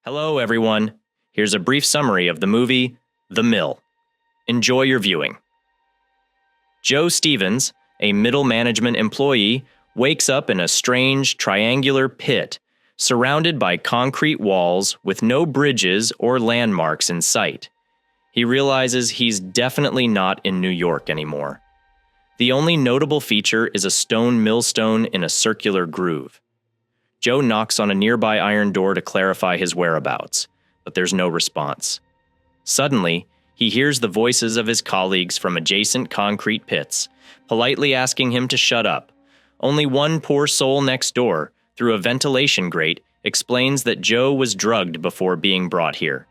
Hello, everyone. Here's a brief summary of the movie, The Mill. Enjoy your viewing. Joe Stevens, a middle management employee, wakes up in a strange, triangular pit, surrounded by concrete walls with no bridges or landmarks in sight. He realizes he's definitely not in New York anymore. The only notable feature is a stone millstone in a circular groove. Joe knocks on a nearby iron door to clarify his whereabouts, but there's no response. Suddenly, he hears the voices of his colleagues from adjacent concrete pits, politely asking him to shut up. Only one poor soul next door, through a ventilation grate, explains that Joe was drugged before being brought here.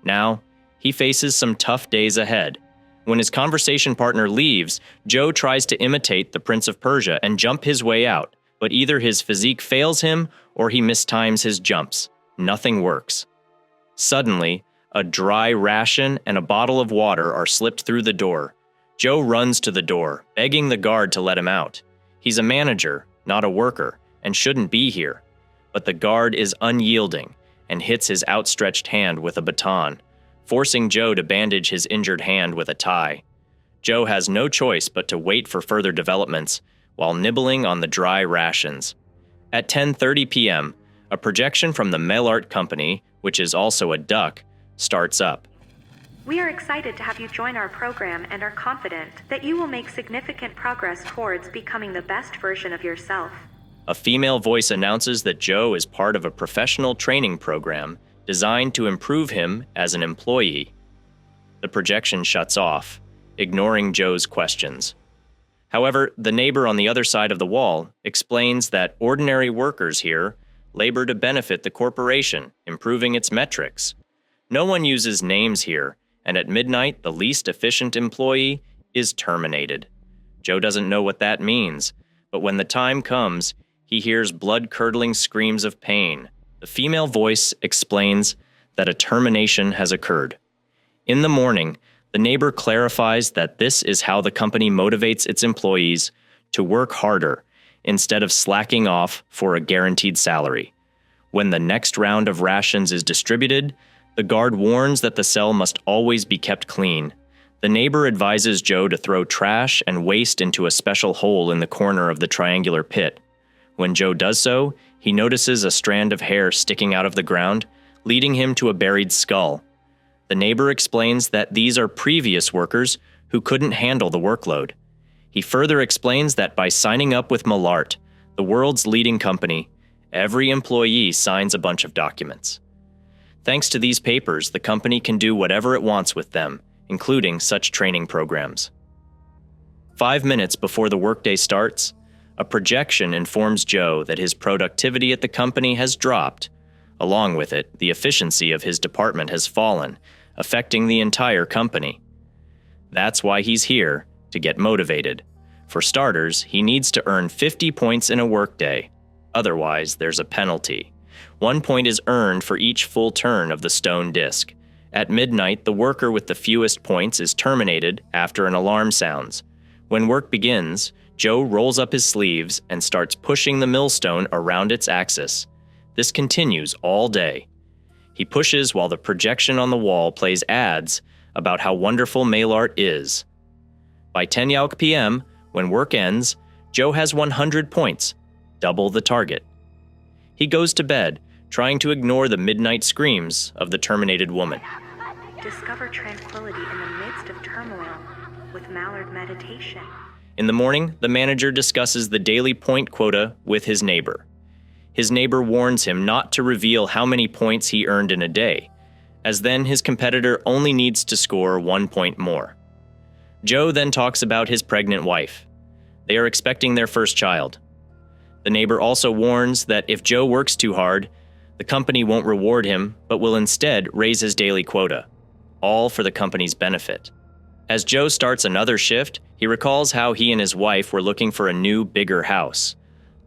Now, he faces some tough days ahead. When his conversation partner leaves, Joe tries to imitate the Prince of Persia and jump his way out, but either his physique fails him or he mistimes his jumps. Nothing works. Suddenly, a dry ration and a bottle of water are slipped through the door. Joe runs to the door, begging the guard to let him out. He's a manager, not a worker, and shouldn't be here. But the guard is unyielding and hits his outstretched hand with a baton, forcing Joe to bandage his injured hand with a tie. Joe has no choice but to wait for further developments while nibbling on the dry rations. At 10:30 p.m., a projection from the mail art company, which is also a duck, starts up. We are excited to have you join our program and are confident that you will make significant progress towards becoming the best version of yourself. A female voice announces that Joe is part of a professional training program designed to improve him as an employee. The projection shuts off, ignoring Joe's questions. However, the neighbor on the other side of the wall explains that ordinary workers here labor to benefit the corporation, improving its metrics. No one uses names here, and at midnight, the least efficient employee is terminated. Joe doesn't know what that means, but when the time comes, he hears blood-curdling screams of pain. The female voice explains that a termination has occurred. In the morning, the neighbor clarifies that this is how the company motivates its employees to work harder instead of slacking off for a guaranteed salary. When the next round of rations is distributed, the guard warns that the cell must always be kept clean. The neighbor advises Joe to throw trash and waste into a special hole in the corner of the triangular pit. When Joe does so, he notices a strand of hair sticking out of the ground, leading him to a buried skull. The neighbor explains that these are previous workers who couldn't handle the workload. He further explains that by signing up with Malart, the world's leading company, every employee signs a bunch of documents. Thanks to these papers, the company can do whatever it wants with them, including such training programs. 5 minutes before the workday starts, a projection informs Joe that his productivity at the company has dropped. Along with it, the efficiency of his department has fallen, affecting the entire company. That's why he's here, to get motivated. For starters, he needs to earn 50 points in a workday. Otherwise, there's a penalty. 1 point is earned for each full turn of the stone disc. At midnight, the worker with the fewest points is terminated after an alarm sounds. When work begins, Joe rolls up his sleeves and starts pushing the millstone around its axis. This continues all day. He pushes while the projection on the wall plays ads about how wonderful mail art is. By 10 p.m., when work ends, Joe has 100 points, double the target. He goes to bed, trying to ignore the midnight screams of the terminated woman. Discover tranquility in the midst of turmoil with Mallard meditation. In the morning, the manager discusses the daily point quota with his neighbor. His neighbor warns him not to reveal how many points he earned in a day, as then his competitor only needs to score 1 point more. Joe then talks about his pregnant wife. They are expecting their first child. The neighbor also warns that if Joe works too hard, the company won't reward him, but will instead raise his daily quota, all for the company's benefit. As Joe starts another shift, he recalls how he and his wife were looking for a new, bigger house.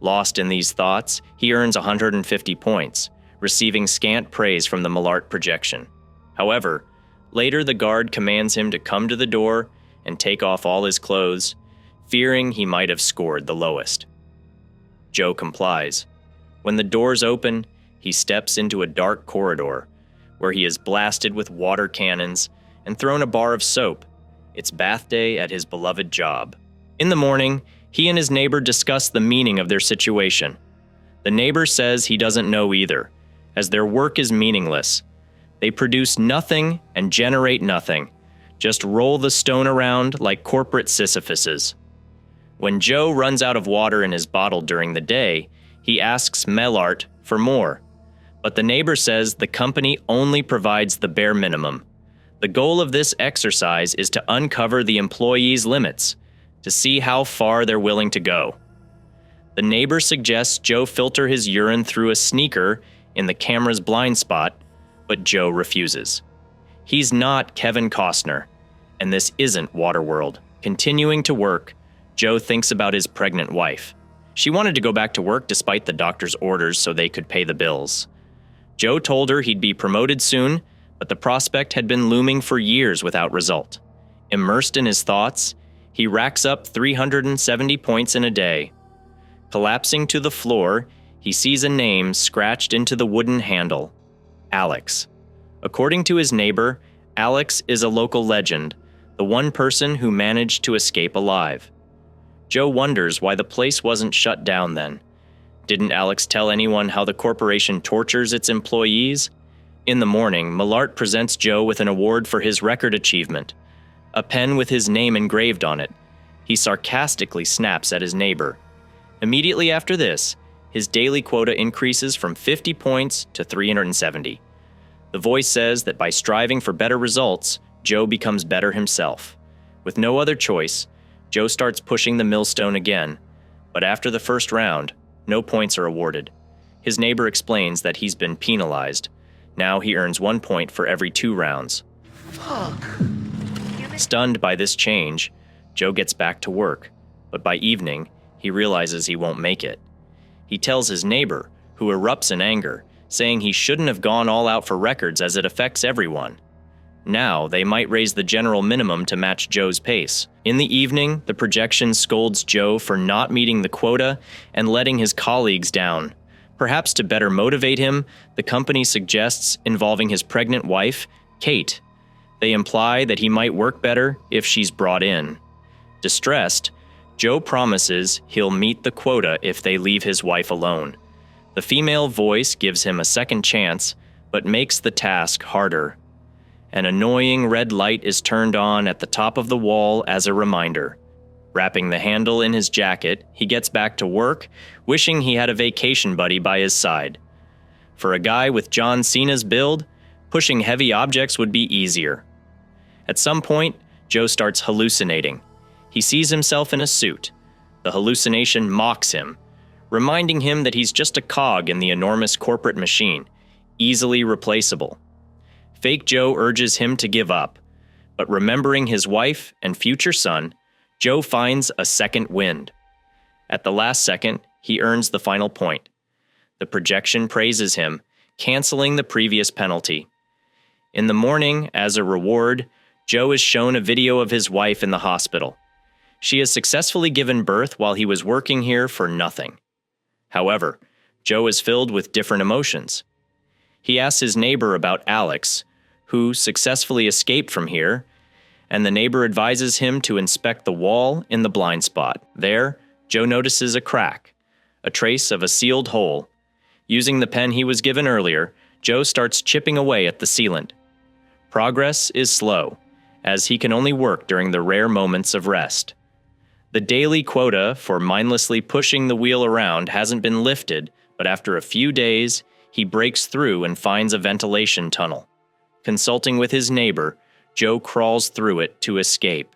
Lost in these thoughts, he earns 150 points, receiving scant praise from the Malart projection. However, later the guard commands him to come to the door and take off all his clothes, fearing he might have scored the lowest. Joe complies. When the doors open, he steps into a dark corridor where he is blasted with water cannons and thrown a bar of soap. It's bath day at his beloved job. In the morning, he and his neighbor discuss the meaning of their situation. The neighbor says he doesn't know either, as their work is meaningless. They produce nothing and generate nothing, just roll the stone around like corporate Sisyphuses. When Joe runs out of water in his bottle during the day, he asks Mellart for more. But the neighbor says the company only provides the bare minimum. The goal of this exercise is to uncover the employee's limits, to see how far they're willing to go. The neighbor suggests Joe filter his urine through a sneaker in the camera's blind spot, but Joe refuses. He's not Kevin Costner, and this isn't Waterworld. Continuing to work, Joe thinks about his pregnant wife. She wanted to go back to work despite the doctor's orders so they could pay the bills. Joe told her he'd be promoted soon, but the prospect had been looming for years without result. Immersed in his thoughts, he racks up 370 points in a day. Collapsing to the floor, he sees a name scratched into the wooden handle: Alex. According to his neighbor, Alex is a local legend, the one person who managed to escape alive. Joe wonders why the place wasn't shut down then. Didn't Alex tell anyone how the corporation tortures its employees? In the morning, Mellart presents Joe with an award for his record achievement, a pen with his name engraved on it. He sarcastically snaps at his neighbor. Immediately after this, his daily quota increases from 50 points to 370. The voice says that by striving for better results, Joe becomes better himself. With no other choice, Joe starts pushing the millstone again, but after the first round, no points are awarded. His neighbor explains that he's been penalized. Now he earns 1 point for every 2 rounds. Fuck. Stunned by this change, Joe gets back to work, but by evening, he realizes he won't make it. He tells his neighbor, who erupts in anger, saying he shouldn't have gone all out for records as it affects everyone. Now, they might raise the general minimum to match Joe's pace. In the evening, the projection scolds Joe for not meeting the quota and letting his colleagues down. Perhaps to better motivate him, the company suggests involving his pregnant wife, Kate. They imply that he might work better if she's brought in. Distressed, Joe promises he'll meet the quota if they leave his wife alone. The female voice gives him a second chance, but makes the task harder. An annoying red light is turned on at the top of the wall as a reminder. Wrapping the handle in his jacket, he gets back to work, wishing he had a vacation buddy by his side. For a guy with John Cena's build, pushing heavy objects would be easier. At some point, Joe starts hallucinating. He sees himself in a suit. The hallucination mocks him, reminding him that he's just a cog in the enormous corporate machine, easily replaceable. Fake Joe urges him to give up, but remembering his wife and future son, Joe finds a second wind. At the last second, he earns the final point. The projection praises him, canceling the previous penalty. In the morning, as a reward, Joe is shown a video of his wife in the hospital. She has successfully given birth while he was working here for nothing. However, Joe is filled with different emotions. He asks his neighbor about Alex, who successfully escaped from here, and the neighbor advises him to inspect the wall in the blind spot. There, Joe notices a crack, a trace of a sealed hole. Using the pen he was given earlier, Joe starts chipping away at the sealant. Progress is slow, as he can only work during the rare moments of rest. The daily quota for mindlessly pushing the wheel around hasn't been lifted, but after a few days, he breaks through and finds a ventilation tunnel. Consulting with his neighbor, Joe crawls through it to escape.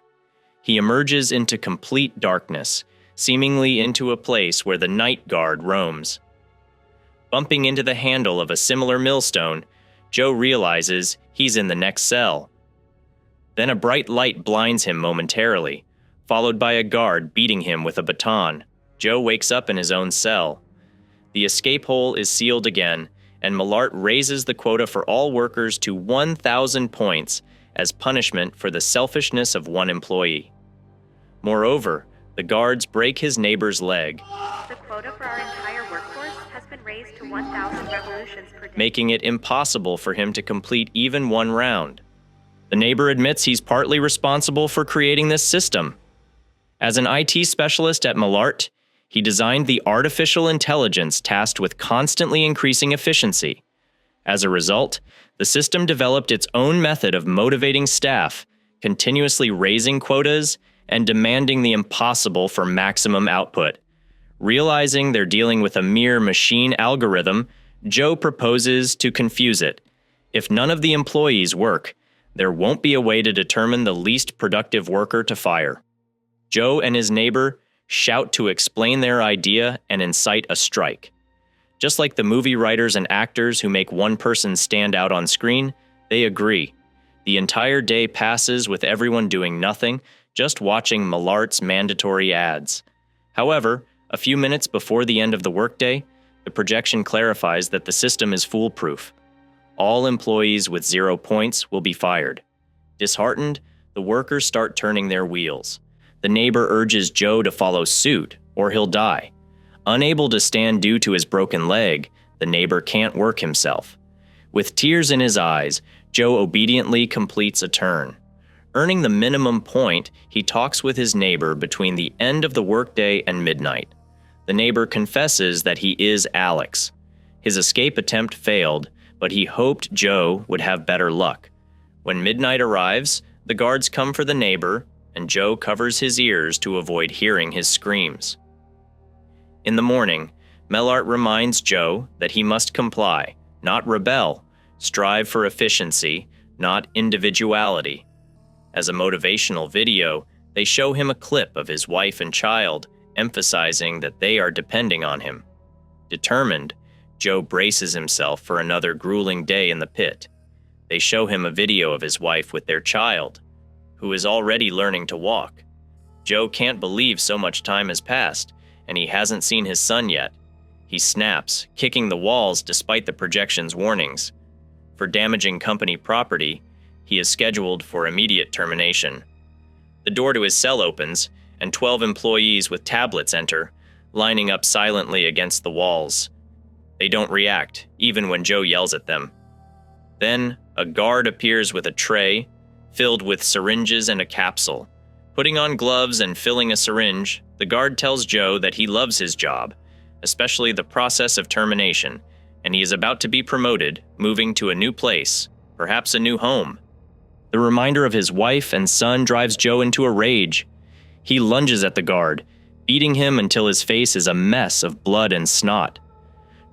He emerges into complete darkness, seemingly into a place where the night guard roams. Bumping into the handle of a similar millstone, Joe realizes he's in the next cell. Then a bright light blinds him momentarily, followed by a guard beating him with a baton. Joe wakes up in his own cell. The escape hole is sealed again, and Mellart raises the quota for all workers to 1,000 points as punishment for the selfishness of one employee. Moreover, the guards break his neighbor's leg. The quota for our entire workforce has been raised to to 1,000 revolutions per day. making it impossible for him to complete even one round. The neighbor admits he's partly responsible for creating this system. As an IT specialist at Malart, he designed the artificial intelligence tasked with constantly increasing efficiency. As a result, the system developed its own method of motivating staff, continuously raising quotas and demanding the impossible for maximum output. Realizing they're dealing with a mere machine algorithm, Joe proposes to confuse it. If none of the employees work, there won't be a way to determine the least productive worker to fire. Joe and his neighbor shout to explain their idea and incite a strike. Just like the movie writers and actors who make one person stand out on screen, they agree. The entire day passes with everyone doing nothing, just watching Malart's mandatory ads. However, a few minutes before the end of the workday, the projection clarifies that the system is foolproof. All employees with 0 points will be fired. Disheartened, the workers start turning their wheels. The neighbor urges Joe to follow suit, or he'll die. Unable to stand due to his broken leg, the neighbor can't work himself. With tears in his eyes, Joe obediently completes a turn. Earning the minimum point, he talks with his neighbor between the end of the workday and midnight. The neighbor confesses that he is Alex. His escape attempt failed, but he hoped Joe would have better luck. When midnight arrives, the guards come for the neighbor, and Joe covers his ears to avoid hearing his screams. In the morning, Malart reminds Joe that he must comply, not rebel, strive for efficiency, not individuality. As a motivational video, they show him a clip of his wife and child, emphasizing that they are depending on him. Determined, Joe braces himself for another grueling day in the pit. They show him a video of his wife with their child, who is already learning to walk. Joe can't believe so much time has passed, and he hasn't seen his son yet. He snaps, kicking the walls despite the projection's warnings. For damaging company property, he is scheduled for immediate termination. The door to his cell opens, and 12 employees with tablets enter, lining up silently against the walls. They don't react, even when Joe yells at them. Then, a guard appears with a tray filled with syringes and a capsule. Putting on gloves and filling a syringe, the guard tells Joe that he loves his job, especially the process of termination, and he is about to be promoted, moving to a new place, perhaps a new home. The reminder of his wife and son drives Joe into a rage. He lunges at the guard, beating him until his face is a mess of blood and snot.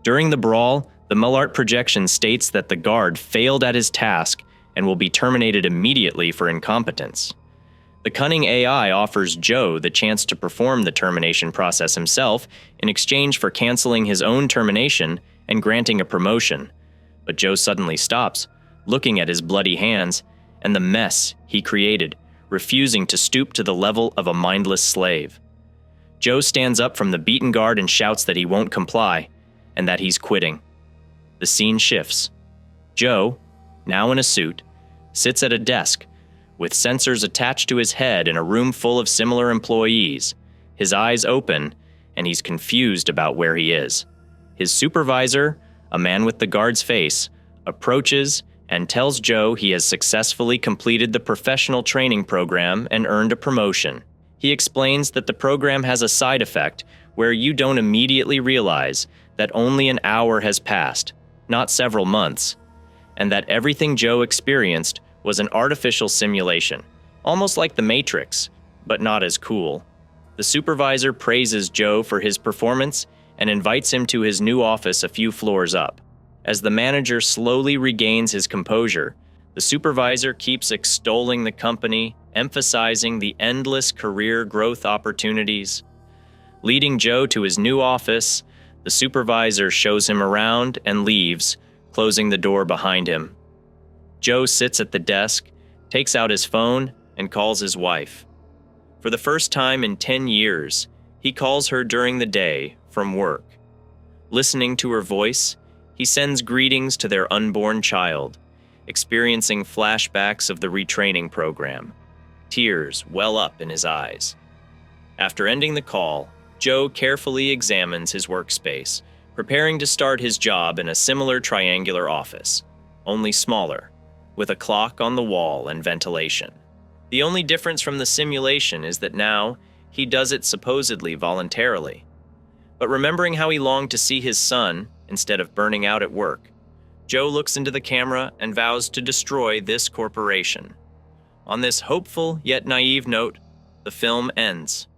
During the brawl, the Malart projection states that the guard failed at his task and will be terminated immediately for incompetence. The cunning AI offers Joe the chance to perform the termination process himself in exchange for canceling his own termination and granting a promotion. But Joe suddenly stops, looking at his bloody hands and the mess he created, refusing to stoop to the level of a mindless slave. Joe stands up from the beaten guard and shouts that he won't comply, and that he's quitting. The scene shifts. Joe, now in a suit, sits at a desk, with sensors attached to his head in a room full of similar employees. His eyes open, and he's confused about where he is. His supervisor, a man with the guard's face, approaches and tells Joe he has successfully completed the professional training program and earned a promotion. He explains that the program has a side effect where you don't immediately realize that only an hour has passed, not several months, and that everything Joe experienced was an artificial simulation, almost like the Matrix, but not as cool. The supervisor praises Joe for his performance and invites him to his new office a few floors up. As the manager slowly regains his composure, the supervisor keeps extolling the company, emphasizing the endless career growth opportunities. Leading Joe to his new office, the supervisor shows him around and leaves, closing the door behind him. Joe sits at the desk, takes out his phone, and calls his wife. For the first time in 10 years, he calls her during the day from work. Listening to her voice, he sends greetings to their unborn child, experiencing flashbacks of the retraining program. Tears well up in his eyes. After ending the call, Joe carefully examines his workspace, preparing to start his job in a similar triangular office, only smaller, with a clock on the wall and ventilation. The only difference from the simulation is that now he does it supposedly voluntarily. But remembering how he longed to see his son instead of burning out at work, Joe looks into the camera and vows to destroy this corporation. On this hopeful yet naive note, the film ends.